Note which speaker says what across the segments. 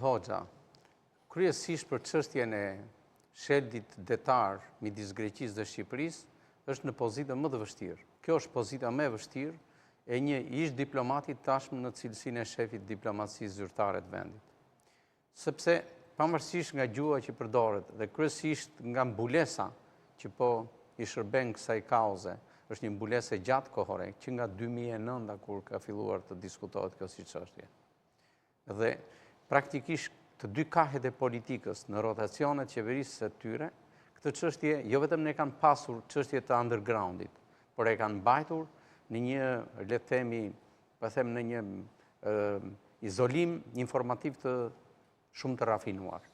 Speaker 1: Hoxha, kryesisht për çështjen e sheldit detar midis Greqisë dhe Shqipërisë, është në pozitë më të vështirë. Kjo është pozita më e vështirë e një ish diplomati tashmë në cilësinë e shefit diplomacisë zyrtare të vendit. Sepse pavarësisht nga gjuha që përdoret dhe kryesisht nga mbulesa që po i shërben kësaj kauze, është një mbulesë gjatë kohore, që nga 2009 kur ka filluar të diskutohet kjo si çështje. Dhe praktikisht të dy kahet e politikës në rotacionet qeverisë së tyre, këtë çështje jo vetëm ne kanë pasur çështje të undergroundit, por e kanë mbajtur në një, le të themi, po them në një izolim informativ të shumë të rafinuar.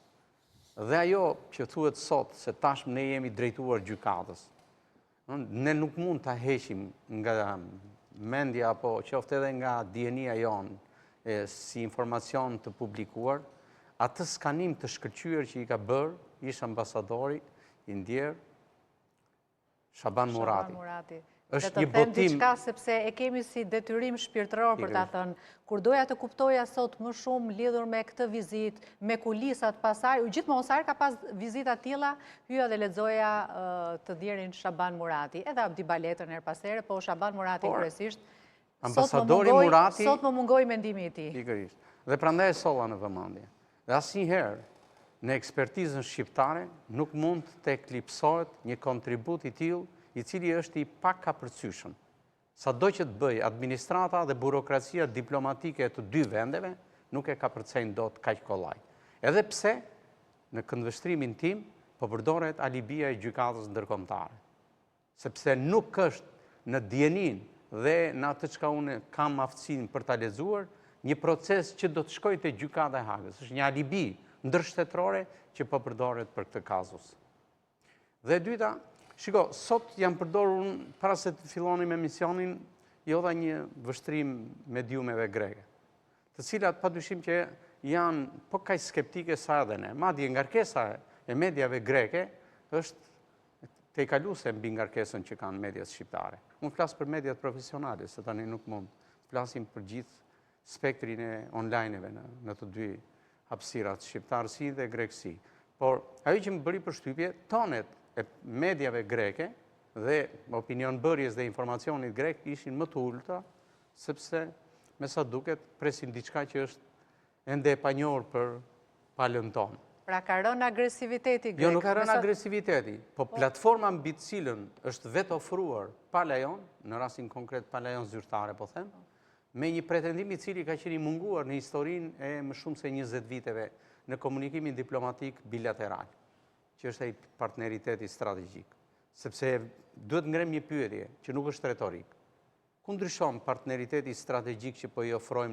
Speaker 1: Dhe ajo që thuhet sot se tashmë ne jemi drejtuar gjykatës, ne nuk mund ta heqim nga mendja apo qoftë edhe nga dienia jonë si informacion të publikuar, atë skanim të shkëlqyer që i ka bërë ish ambasadori i ndjer Shaban Murati.
Speaker 2: Është një botim diçka sepse e kemi si detyrim shpirtëror për ta thënë, kur doja të kuptoja sot më shumë lidhur me këtë vizitë, me kulisat pasaj, gjithmonë sa herë ka pas vizita të tilla, hyja dhe lexoja të ndjerin Shaban Murati, edhe Abdi Baletën her pas here, po Shaban Murati kryesisht.
Speaker 1: Ambasadori Murati
Speaker 2: sot më mungoi mendimi i tij.
Speaker 1: Pikërisht. Dhe prandaj e solla në vëmendje. Dhe asnjëherë në ekspertizën shqiptare nuk mund të eklipsohet një kontribut i tillë i cili është i pakapërcyeshëm. Sado që të bëj administrata dhe burokracia diplomatike të dy vendeve, nuk e ka përcejnë dot kaq kollaj. Edhe pse në këndvështrimin tim po përdoret alibia e gjykatës ndërkombëtare. Sepse nuk është në dieninë dhe në atë çka unë kam aftësinë për ta lexuar, një proces që do të shkojë te gjykata e Hagës. Është një alibi ndërshtetërore që po përdoret për këtë kazus. Dhe e dyta, shiko, sot jam përdorur, para se të fillonim emisionin, jodha një vështrim mediumeve greke, të cilat padyshim që janë po kaq skeptike sa edhe ne. Madje ngarkesa e mediave greke është te kaluese mbi ngarkesën që kanë mediat shqiptare. Unë flas për mediat profesionale, se tani nuk mund të flasim për gjithë spektrin e online-eve në të dy hapësirat, shqiptarësi dhe grekësi. Por ajo që më bëri përshtypje, tonet e mediave greke dhe opinionbërjes dhe informacionit grek ishin më të ulta, sepse me sa duket presin diçka që është ende e panjohur për palën tonë.
Speaker 2: Pra ka rënë agresiviteti grek.
Speaker 1: Jo, nuk ka rënë agresiviteti, po platforma mbi të cilën është vetë ofruar pala jonë, në rastin konkret pala jonë zyrtare, po them, me një pretendim i cili ka qenë i munguar në historinë e më shumë se 20 viteve në komunikimin diplomatik bilateral, që është ai partneriteti strategjik. Sepse duhet ngrem një pyetje që nuk është retorik. Ku ndryshon partneriteti strategjik që po i ofrojmë